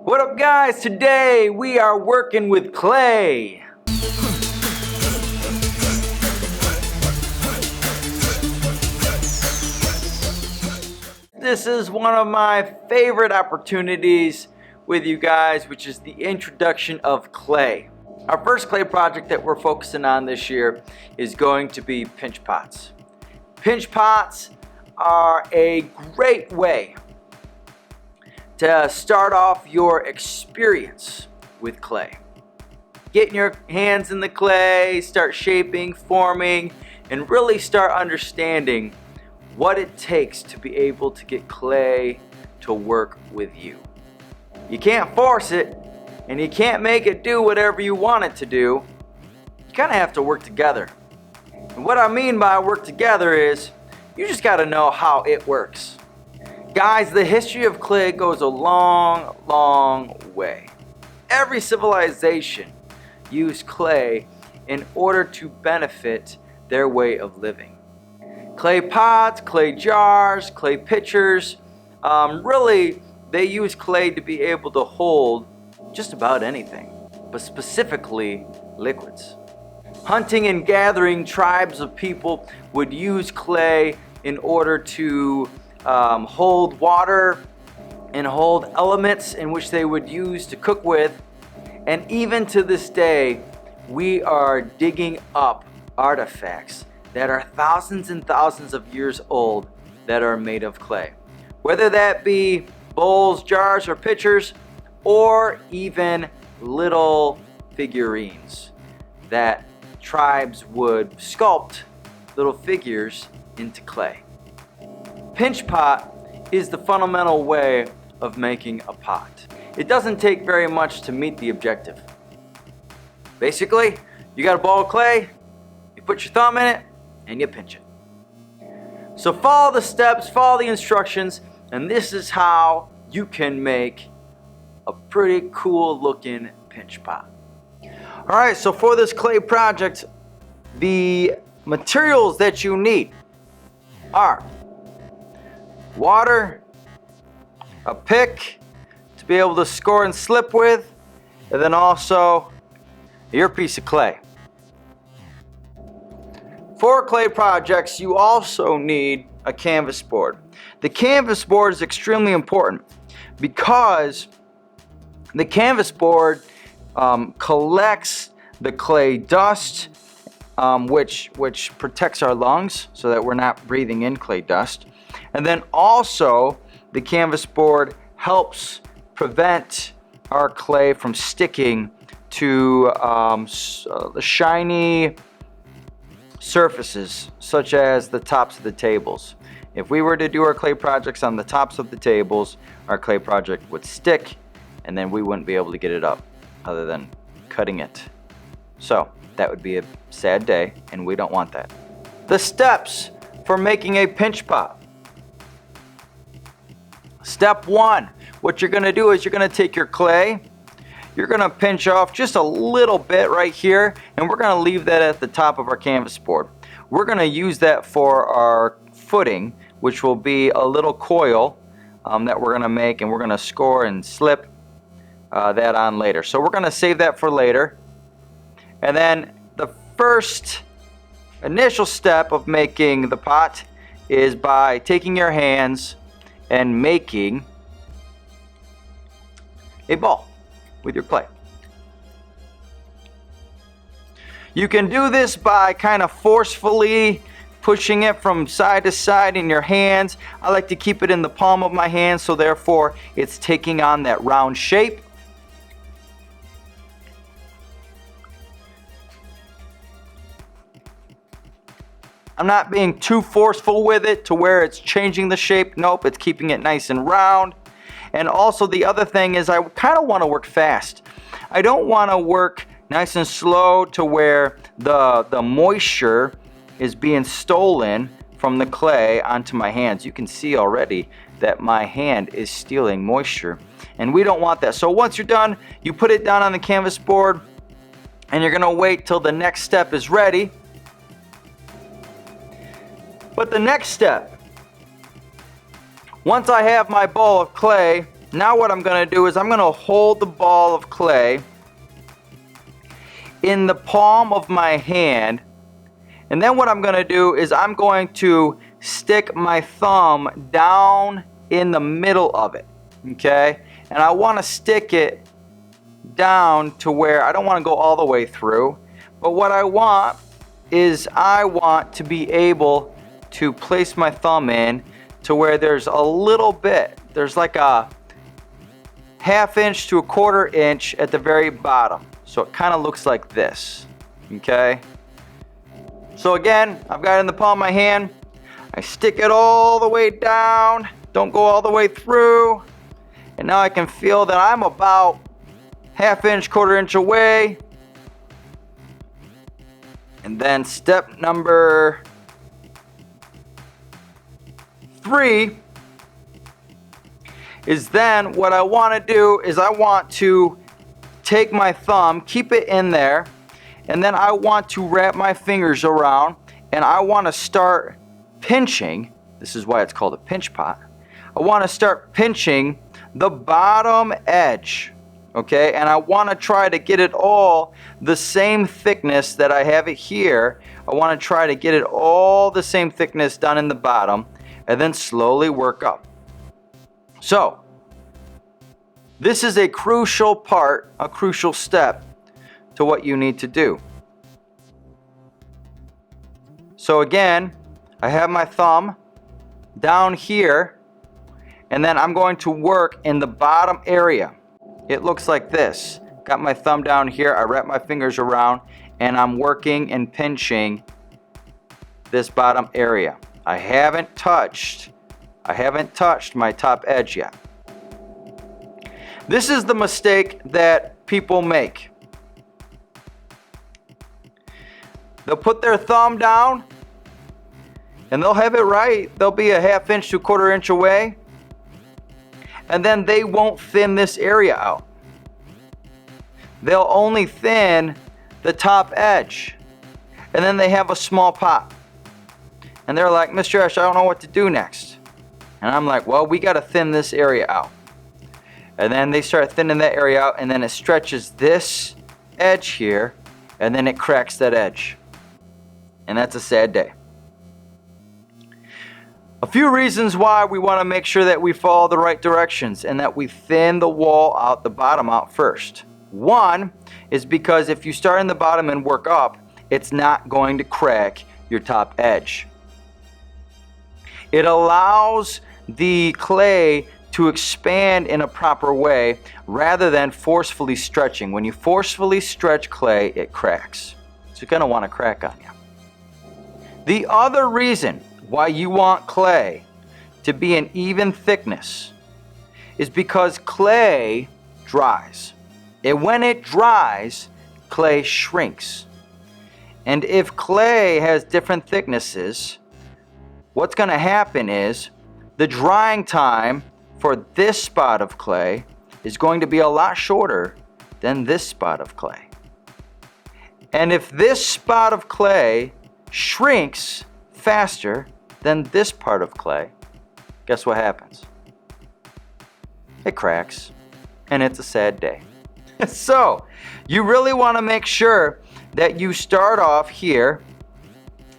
What up, guys? Today we are working with clay. This is one of my favorite opportunities with you guys, which is the introduction of clay. Our first clay project that we're focusing on this year is going to be pinch pots. Pinch pots are a great way to start off your experience with clay. Getting your hands in the clay, start shaping, forming, and really start understanding what it takes to be able to get clay to work with you. You can't force it, and you can't make it do whatever you want it to do. You kind of have to work together. And what I mean by work together is you just got to know how it works. Guys, the history of clay goes a long, long way. Every civilization used clay in order to benefit their way of living. Clay pots, clay jars, clay pitchers, really they use clay to be able to hold just about anything, but specifically liquids. Hunting and gathering tribes of people would use clay in order to hold water and hold elements in which they would use to cook with. And even to this day, we are digging up artifacts that are thousands and thousands of years old that are made of clay. Whether that be bowls, jars, or pitchers, or even little figurines that tribes would sculpt little figures into clay. Pinch pot is the fundamental way of making a pot. It doesn't take very much to meet the objective. Basically, you got a ball of clay, you put your thumb in it, and you pinch it. So follow the steps, follow the instructions, and this is how you can make a pretty cool looking pinch pot. Alright, so for this clay project, the materials that you need are water, a pick to be able to score and slip with, and then also your piece of clay. For clay projects, you also need a canvas board. The canvas board is extremely important because the canvas board collects the clay dust, which protects our lungs so that we're not breathing in clay dust. And then also the canvas board helps prevent our clay from sticking to the shiny surfaces such as the tops of the tables. If we were to do our clay projects on the tops of the tables, our clay project would stick and then we wouldn't be able to get it up other than cutting it. So that would be a sad day and we don't want that. The steps for making a pinch pot. Step one, what you're gonna do is you're gonna take your clay, you're gonna pinch off just a little bit right here, and we're gonna leave that at the top of our canvas board. We're gonna use that for our footing, which will be a little coil that we're gonna make, and we're gonna score and slip that on later. So we're gonna save that for later. And then the first initial step of making the pot is by taking your hands and making a ball with your clay. You can do this by kind of forcefully pushing it from side to side in your hands. I like to keep it in the palm of my hand, so therefore it's taking on that round shape. I'm not being too forceful with it to where it's changing the shape. Nope, it's keeping it nice and round. And also the other thing is I kind of want to work fast. I don't want to work nice and slow to where the moisture is being stolen from the clay onto my hands. You can see already that my hand is stealing moisture, and we don't want that. So once you're done, you put it down on the canvas board and you're gonna wait till the next step is ready. But the next step, once I have my ball of clay Now what I'm going to do is I'm going to hold the ball of clay in the palm of my hand, and then what I'm going to do is I'm going to stick my thumb down in the middle of it, okay? And I want to stick it down to where I don't want to go all the way through, but what I want is I want to be able to place my thumb in to where there's a little bit, there's like a ½ inch to ¼ inch at the very bottom. So it kind of looks like this, okay? So again, I've got it in the palm of my hand. I stick it all the way down, don't go all the way through. And now I can feel that I'm about ½ inch, ¼ inch away. And then step number 3 is then what I want to do is I want to take my thumb, keep it in there, and then I want to wrap my fingers around and I want to start pinching. This is why it's called a pinch pot. I want to start pinching the bottom edge, okay? And I want to try to get it all the same thickness that I have it here. I want to try to get it all the same thickness down in the bottom and then slowly work up. So, this is a crucial part, a crucial step to what you need to do. So again, I have my thumb down here, and then I'm going to work in the bottom area. It looks like this. Got my thumb down here, I wrap my fingers around, and I'm working and pinching this bottom area. I haven't touched my top edge yet. This is the mistake that people make. They'll put their thumb down and they'll have it right. They'll be a ½ inch to ¼ inch away, and then they won't thin this area out. They'll only thin the top edge, and then they have a small pop. And they're like, Mr. Ash, I don't know what to do next. And I'm like, well, we got to thin this area out. And then they start thinning that area out, and then it stretches this edge here, and then it cracks that edge. And that's a sad day. A few reasons why we want to make sure that we follow the right directions and that we thin the wall out, the bottom out first. One is because if you start in the bottom and work up, it's not going to crack your top edge. It allows the clay to expand in a proper way rather than forcefully stretching. When you forcefully stretch clay, it cracks. So you're going to want to crack on you. The other reason why you want clay to be an even thickness is because clay dries. And when it dries, clay shrinks. And if clay has different thicknesses, what's going to happen is the drying time for this spot of clay is going to be a lot shorter than this spot of clay. And if this spot of clay shrinks faster than this part of clay, guess what happens? It cracks, and it's a sad day. So, you really want to make sure that you start off here,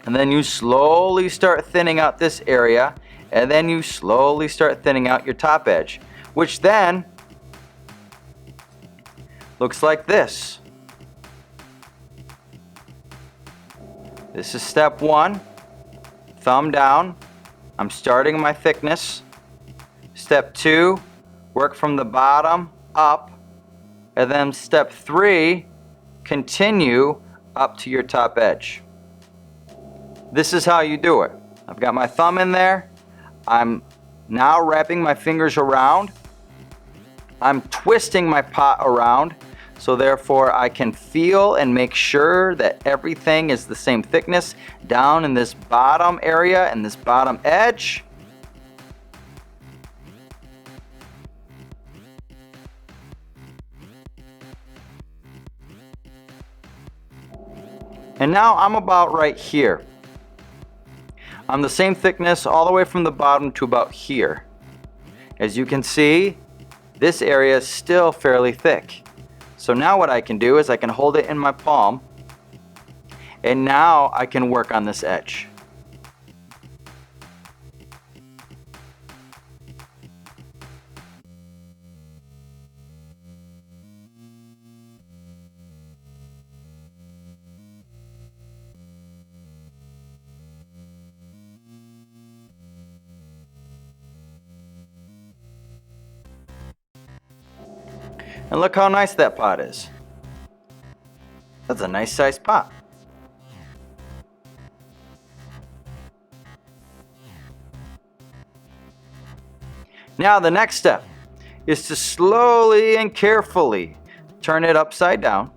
and then you slowly start thinning out this area, and then you slowly start thinning out your top edge, which then looks like this. This is step 1, thumb down. I'm starting my thickness. Step 2, work from the bottom up. And then step 3, continue up to your top edge. This is how you do it. I've got my thumb in there. I'm now wrapping my fingers around. I'm twisting my pot around, so therefore I can feel and make sure that everything is the same thickness down in this bottom area and this bottom edge. And now I'm about right here. I'm the same thickness all the way from the bottom to about here. As you can see, this area is still fairly thick. So now what I can do is I can hold it in my palm, and now I can work on this edge. And look how nice that pot is. That's a nice sized pot. Now the next step is to slowly and carefully turn it upside down.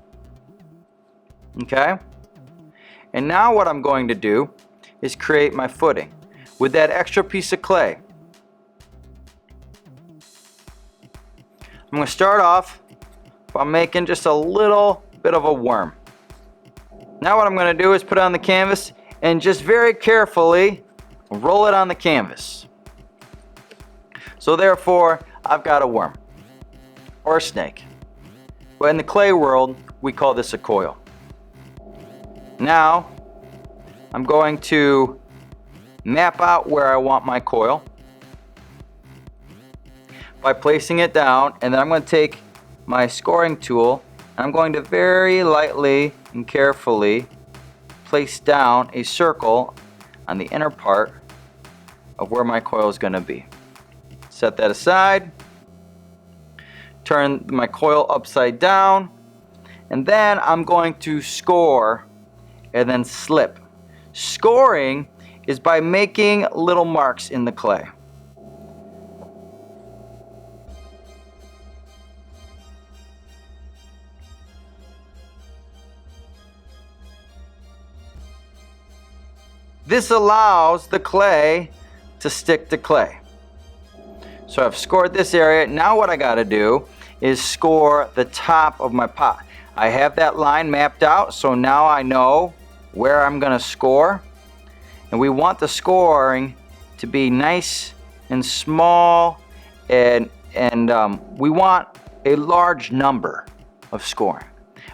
Okay? And now what I'm going to do is create my footing with that extra piece of clay. I'm going to start off by making just a little bit of a worm. Now what I'm going to do is put it on the canvas and just very carefully roll it on the canvas. So therefore, I've got a worm or a snake. But in the clay world, we call this a coil. Now, I'm going to map out where I want my coil by placing it down, and then I'm going to take my scoring tool and I'm going to very lightly and carefully place down a circle on the inner part of where my coil is going to be. Set that aside, turn my coil upside down, and then I'm going to score and then slip. Scoring is by making little marks in the clay. This allows the clay to stick to clay. So I've scored this area. Now what I got to do is score the top of my pot. I have that line mapped out, so now I know where I'm going to score. And we want the scoring to be nice and small, and we want a large number of scoring.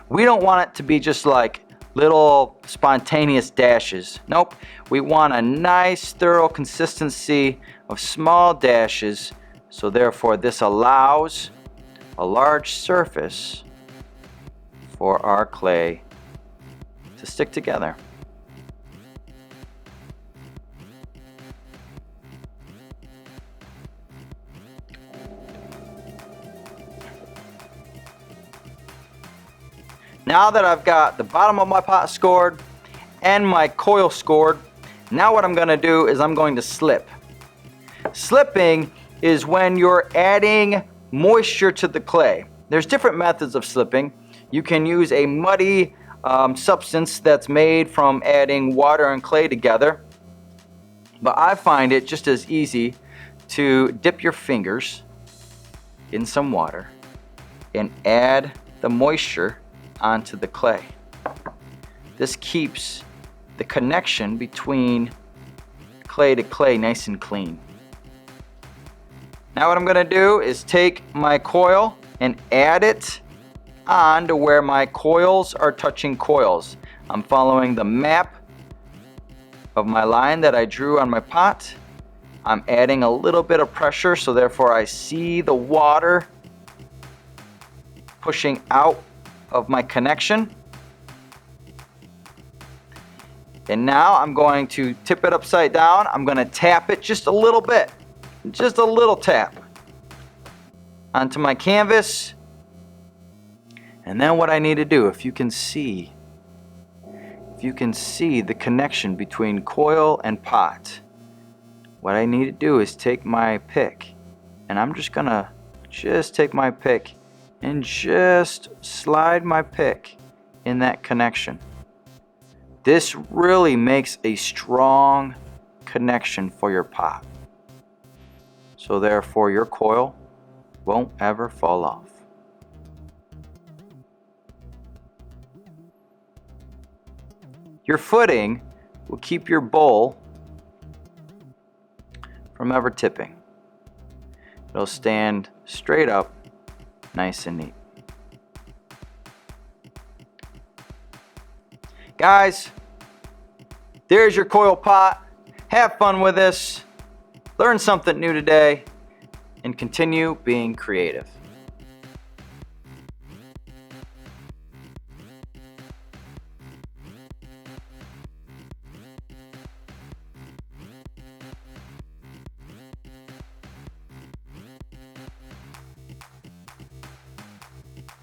We don't want it to be just like little spontaneous dashes. Nope, we want a nice thorough consistency of small dashes, so therefore this allows a large surface for our clay to stick together. Now that I've got the bottom of my pot scored and my coil scored, now what I'm going to do is I'm going to slip. Slipping is when you're adding moisture to the clay. There's different methods of slipping. You can use a muddy substance that's made from adding water and clay together. But I find it just as easy to dip your fingers in some water and add the moisture onto the clay. This keeps the connection between clay to clay nice and clean. Now what I'm going to do is take my coil and add it on to where my coils are touching coils. I'm following the map of my line that I drew on my pot. I'm adding a little bit of pressure, so therefore I see the water pushing out of my connection. And now I'm going to tip it upside down. I'm going to tap it just a little bit, just a little tap onto my canvas. And then what I need to do, if you can see the connection between coil and pot, what I need to do is take my pick, and I'm just gonna take my pick and just slide my pick in that connection. This really makes a strong connection for your pot. So therefore your coil won't ever fall off. Your footing will keep your bowl from ever tipping. It'll stand straight up Nice and neat. Guys, there's your coil pot. Have fun with this. Learn something new today and continue being creative.